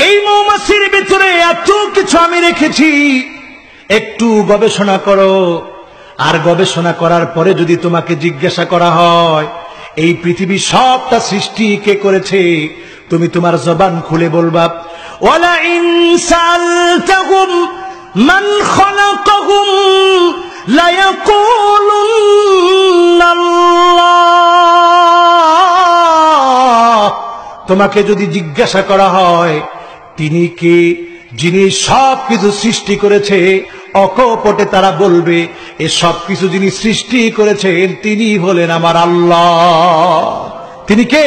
এই মৌমাছির ভিতরে এত কিছু আমি রেখেছি, একটু গবেষণা করো। আর গবেষণা করার পরে যদি তোমাকে জিজ্ঞাসা করা হয় এই পৃথিবী সবটা সৃষ্টি কে করেছে, তুমি তোমার জবান খুলে বলবা ওয়ালা ইন সালতাহুম মান খালাকাহুম লা ইয়াকুলুন্না আল্লাহ। তোমাকে যদি জিজ্ঞাসা করা হয় তিনি কে, যিনি সবকিছু সৃষ্টি করেছে, অকপটে তারা বলবে এ সবকিছু যিনি সৃষ্টি করেছেন তিনি হলেন আমার আল্লাহ। তিনি কে?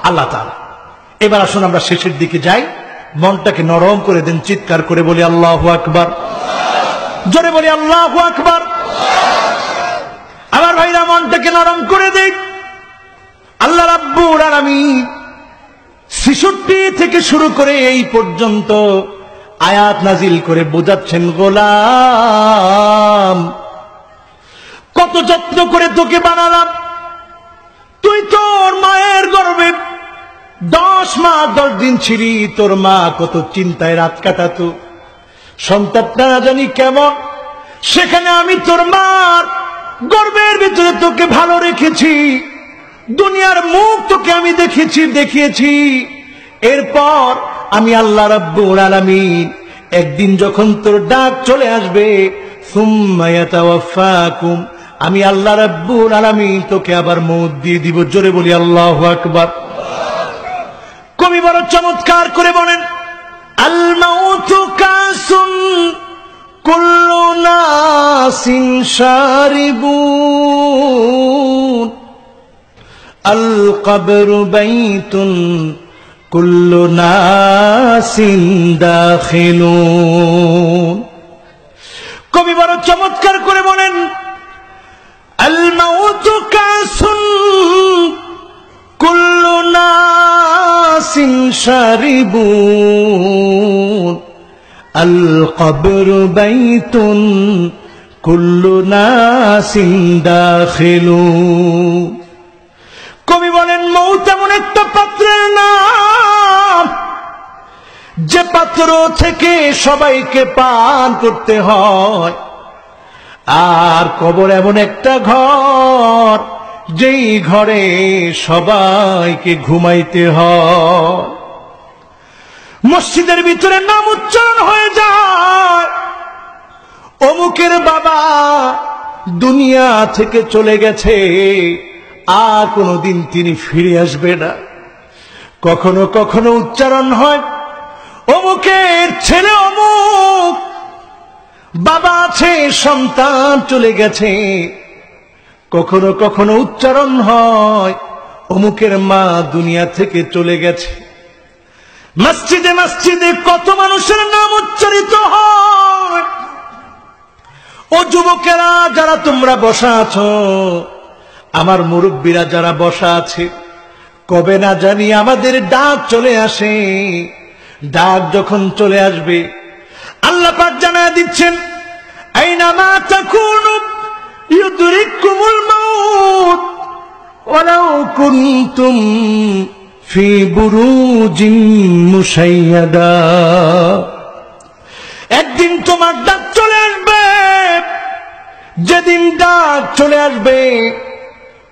আল্লাহ তাআলা। এবার আসুন আমরা শেষের দিকে যাই, মনটাকে নরম করে দেন, চিৎকার করে বলি আল্লাহু আকবার, জোরে বলি আল্লাহু আকবার। আমার ভাইরা মনটাকে নরম করে দেন। আল্লাহ রাব্বুল আলামিন ৬৬ থেকে শুরু করে এই পর্যন্ত আয়াত নাজিল করে বোঝাচ্ছেন, গোলাম কত যত্ন করে তোকে বানালাম, তুই তোর মায়ের গর্ভে 10 মাস 10 দিন ছিলি, তোর মা কত চিন্তায় রাত কাটাতো, সন্তানটা না জানি কেমন, সেখানে আমি তোর মার গর্ভের ভিতরে তোকে ভালো রেখেছি, দুনিয়ার মুখ তোকে আমি দেখিয়েছি। এরপর আমি আল্লাহ রাব্বুল আলামিন একদিন যখন তোর ডাক চলে আসবে, সুম্মা ইয়াতাওয়াফাকুম, আমি আল্লাহ রাব্বুল আলামিন তোকে আবার মওত দিয়ে দিব। জোরে বলি আল্লাহু আকবার। কবি বড় চমৎকার করে বলেন, আল মাউতু কাসুন কুল্লু নাসিন শারিবুন, আল কবরু বাইতুন কুল্লু নাসিন দাখিলুন। কবি বড় চমৎকার করে বলেন, আল মাউতু কাসুন কুল্লু নাসিন শারিবুন, আল কবরু বাইতুন কুল্লু নাসিন দাখিলুন। কবি বলেন, মৌত এমন একটা পাত্রের নাম যে পাত্র থেকে সবাইকে পান করতে হয়, আর কবর এমন একটা ঘর যেই ঘরে সবাইকে ঘুমাইতে হয়। মসজিদের ভিতরে নাম উচ্চারণ হয়ে যায়, অমুকের বাবা দুনিয়া থেকে চলে গেছে, আর কোনদিন তিনি ফিরে আসবে না। কখনো কখনো উচ্চারণ হয়, অমুকের ছেলে অমুক, বাবা আছে সন্তান চলে গেছে। কখনো কখনো উচ্চারণ হয়, অমুকের মা দুনিয়া থেকে চলে গেছে। মসজিদে মসজিদে কত মানুষের নাম উচ্চারিত হয়। ও যুবকেরা যারা তোমরা বসা আছো, আমার মুরব্বীরা যারা বসা আছে, কবে না জানি আমাদের ডাক চলে আসে। ডাক যখন চলে আসবে, আল্লাহ পাক জানায় দিচ্ছেন, আইনামা তাকুনু ইউদরিকুমুল মাউত ওয়ালাউ কুনতুম ফি বুরুজিন মুশাইয়াদা। একদিন তোমার ডাক চলে আসবে, যেদিন ডাক চলে আসবে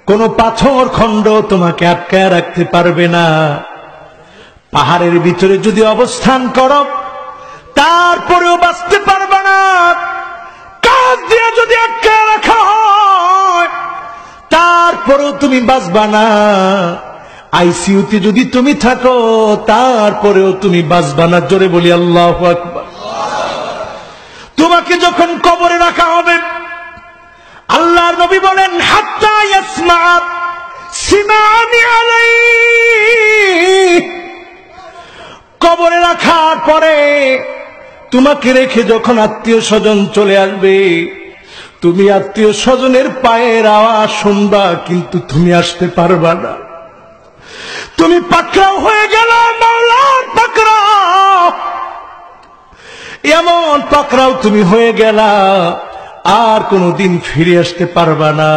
কোন পাথর খণ্ড তোমাকে আটকায় রাখতে পারবে না। পাহাড়ের ভিতরে যদি অবস্থান করো তারপরেও বাঁচতে পারবে না। কাজ দিয়ে যদি আটকায় রাখা হয় তারপরেও তুমি বাঁচবা না। আইসিইউতে যদি তুমি থাকো তারপরেও তুমি বাঁচবা না। জোরে বলি আল্লাহু আকবার। তোমাকে যখন কবরে রাখা হবে, আল্লাহর নবী বলেন, হাত্তা ইয়াসমা সিমানি আলাইহি, কবরে রাখার পরে তোমাকে রেখে যখন আত্মীয় স্বজন চলে আসবে, তুমি আত্মীয় স্বজনের পায়ের আওয়াজ শুনবা, কিন্তু তুমি আসতে পারবা না। তুমি পাকড়াও হয়ে গেল, মাওলার পাকড়াও, এমন পাকড়াও তুমি হয়ে গেলা, আর কোনদিন ফিরে আসতে পারবা না।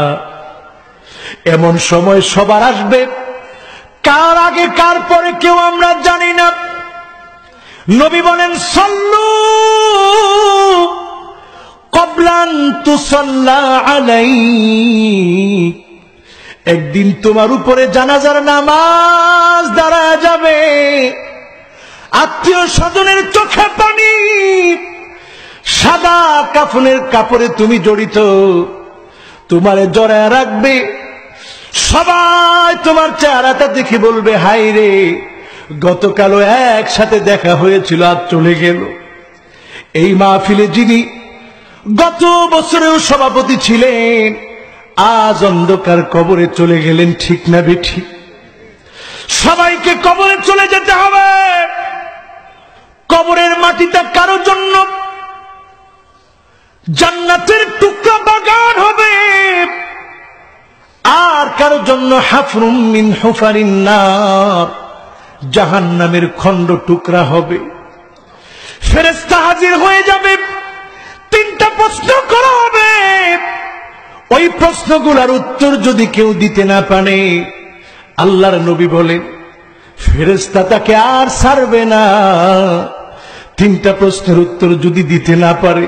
এমন সময় সবার আসবে, কার আগে কার পরে কেউ আমরা জানি না। নবী বলেন সাল্লু ক্বাবলান তুসাল্লা আলাইক, একদিন তোমার উপরে জানাজার নামাজ দাঁড়ায় যাবে, আত্মীয় স্বজনের চোখে পানি, সাদা কাফনের কাপড়ে তুমি জড়িত, তোমারে জড়ায় রাখবে, সবাই তোমার চেহারাটা দেখে বলবে হায় রে, গতকালও একসাথে দেখা হয়েছিল আজ চলে গেল। এই মাহফিলে যিনি গত বছরেও সভাপতি ছিলেন আজ অন্ধকার কবরে চলে গেলেন, ঠিক না বেঠিক? সবাইকে কবরে চলে যেতে হবে। কবরের মাটিটা কারো জন্য জান্নাতের টুকরা বাগান হবে, আর কারো জন্য হাফরুম মিন হুফারিন নার, জাহান্নামের খণ্ড টুকরা হবে। ফেরেশতা হাজির হয়ে যাবে, তিনটা প্রশ্ন করা হবে। ওই প্রশ্নগুলোর উত্তর যদি কেউ দিতে না পারে, আল্লাহর নবী বলেন ফেরেশতা তাকে আর ছাড়বে না। তিনটা প্রশ্নের উত্তর যদি দিতে না পারে,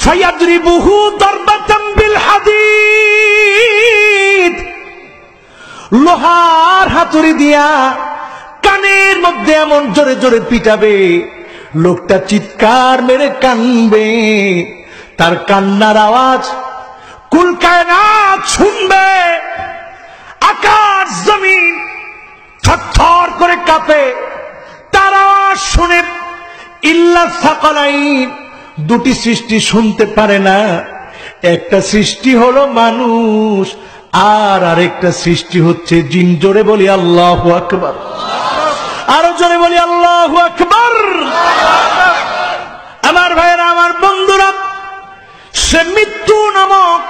ফায়াদরিবুহু দারবাতাম বিল হাদিদ, লোহার হাতুড়ি দিয়া কানের মধ্যে এমন জোরে জোরে পিটাবে, লোকটা চিৎকার মেরে কানবে, তার কান্নার আওয়াজ কুল কায়নাত শুনবে, আকাশ জমিন থরথর করে কাঁপে তার আওয়াজ শুনে। ইল্লা সাকালাইন, দুটি সৃষ্টি শুনতে পারে না, একটা সৃষ্টি হলো মানুষ, আর আরেকটা সৃষ্টি হচ্ছে জিন। জোরে বলি আল্লাহু আকবার, আরো জোরে বলি আল্লাহু আকবার। আমার ভাইয়েরা, আমার বন্ধুরা, সে মৃত্যু নামক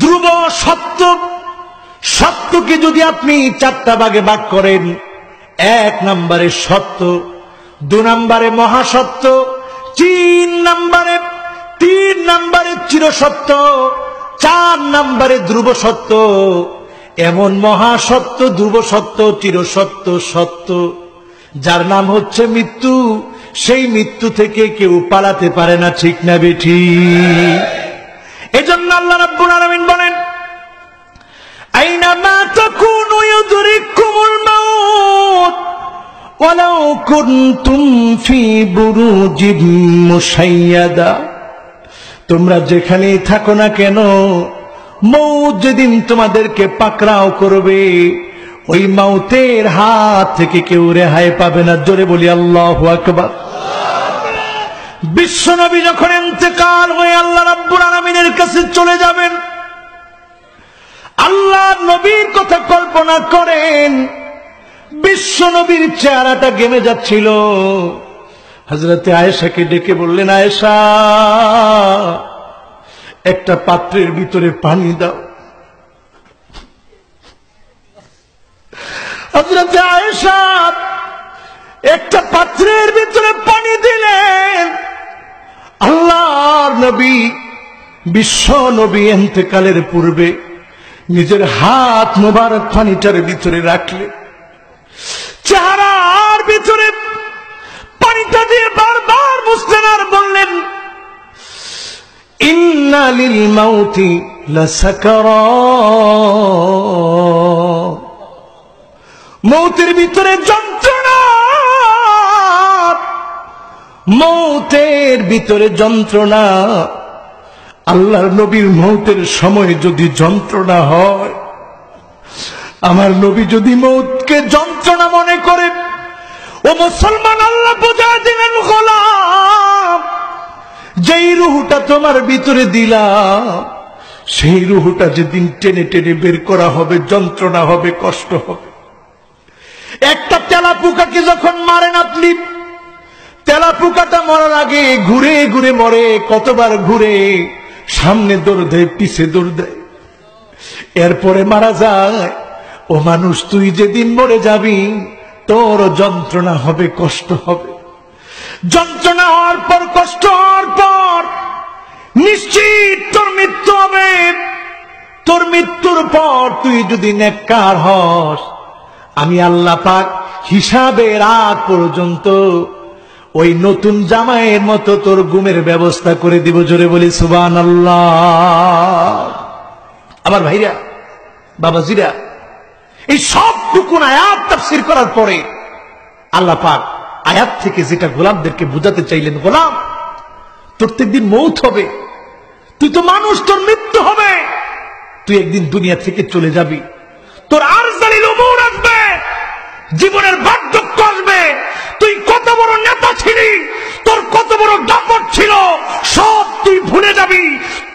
ধ্রুব সত্য, সত্যকে যদি আপনি চারটা ভাগে ভাগ করেন, 1 নম্বরে সত্য, 2 নম্বরে মহাসত্য, 3 নম্বরে চিরসত্য, 4 নম্বরে ধ্রুব সত্য। এমন মহাসত্য, ধ্রুব সত্য, চিরসত্য সত্য, যার নাম হচ্ছে মৃত্যু। সেই মৃত্যু থেকে কেউ পালাতে পারে না, ঠিক না বেঠিক? এজন্য আল্লাহ রাব্বুল আলামিন বলেন আইনামা তাকুনু ইউদরিকুমুল মাউত ওয়ালাউ কুনতুম ফি বুরুজিন মুশাইয়াদা, তোমরা যেখানেই থাকো না কেন, মৌত যেদিন তোমাদেরকে পাকড়াও করবে, ওই মৌতের হাত থেকে কেউ রেহাই পাবে না। জোরে বলি আল্লাহু আকবার। বিশ্বনবী যখন ইন্তেকাল হয়ে আল্লাহ রাব্বুল আলামিনের কাছে চলে যাবেন, আল্লাহ নবীর কথা কল্পনা করেন, বিশ্বনবীর চেহারাটা গেমে যাচ্ছিল। হযরতে আয়েশাকে ডেকে বললেন, আয়েশা, একটা পাত্রের ভিতরে পানি দাও। হযরতে আয়েশা একটা পাত্রের ভিতরে পানি দিলেন। আল্লাহর নবী, বিশ্ব নবী ইন্তেকালের পূর্বে নিজের হাত মোবারক পানিটার ভিতরে রাখলেন, চেহারার ভিতরে পানিটা দিয়ে বারবার মুছলেন আর বললেন, ইন্না লিল মাউতি লাসাকারাত, মৌতের ভিতরে যন্ত্রণা, মৌতের ভিতরে যন্ত্রণা। আল্লাহর নবীর মৌতের সময় যদি যন্ত্রণা হয়, আমার নবী যদি মৌতকে যন্ত্রণা মনে করে, ও মুসলমান, আল্লাহ বুঝায় দিলেন, গোলাম, যেই রুহটা তোমার ভিতরে দিলাম, সেই রুহটা যেদিন টেনে টেনে বের করা হবে, যন্ত্রণা হবে, কষ্ট হবে। একটা তেলাপোকাকে যখন মারেন আপনি, তেলাপোকাটা মরার আগে ঘুরে ঘুরে মরে, কতবার ঘুরে, সামনে দৌড় দেয়, পিছে দৌড় দেয়, এরপরে মারা যায়। ও মানুষ, তুই যেদিন মরে যাবি, তোর যন্ত্রণা হবে, কষ্ট হবে। যন্ত্রণা হওয়ার পর, কষ্ট হওয়ার পর নিশ্চিত তোর মৃত্যু হবে। তোর মৃত্যুর পর তুই যদি নেককার হস, আমি আল্লাহ পাক হিসাবের আগ পর্যন্ত ওই নতুন জামাইয়ের মতো তোর ঘুমের ব্যবস্থা করে দিব। জোরে বলি সুবহানাল্লাহ। আমার ভাইরা, বাবাজিরা, এই সবটুকুন আয়াত তাফসীর করার পরে আল্লাহ পাক আয়াত থেকে যেটা গোলামদেরকে বুঝাতে চাইলেন, গোলাম তোর তো একদিন মৌত হবে, তুই তো মানুষ, তোর মৃত্যু হবে, তুই একদিন দুনিয়া থেকে চলে যাবি, তোর আরজালিল উমুর আসবে, জীবনের বার্ধক্য আসবে, তুই কত বড় নেতা ছিলি, তোর কত বড় দাপট ছিল, সব তুই ভুলে যাবি,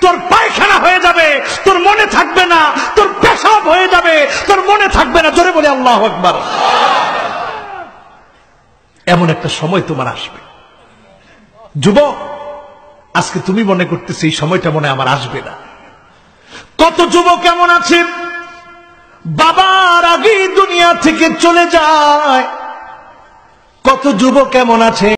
তোর পায়খানা হয়ে যাবে, তোর মনে থাকবে না, তোর পেশাব হয়ে যাবে, তোর মনে থাকবে না। জোরে বলে আল্লাহু আকবার। এমন একটা সময় তোমার আসবে। যুবক, আজকে তুমি মনে করতেছ এই সময়টা মনে আমার আসবে না। কত যুবক এমন আছে বাবার আগেই দুনিয়া থেকে চলে যায়। কত যুবক এমন আছে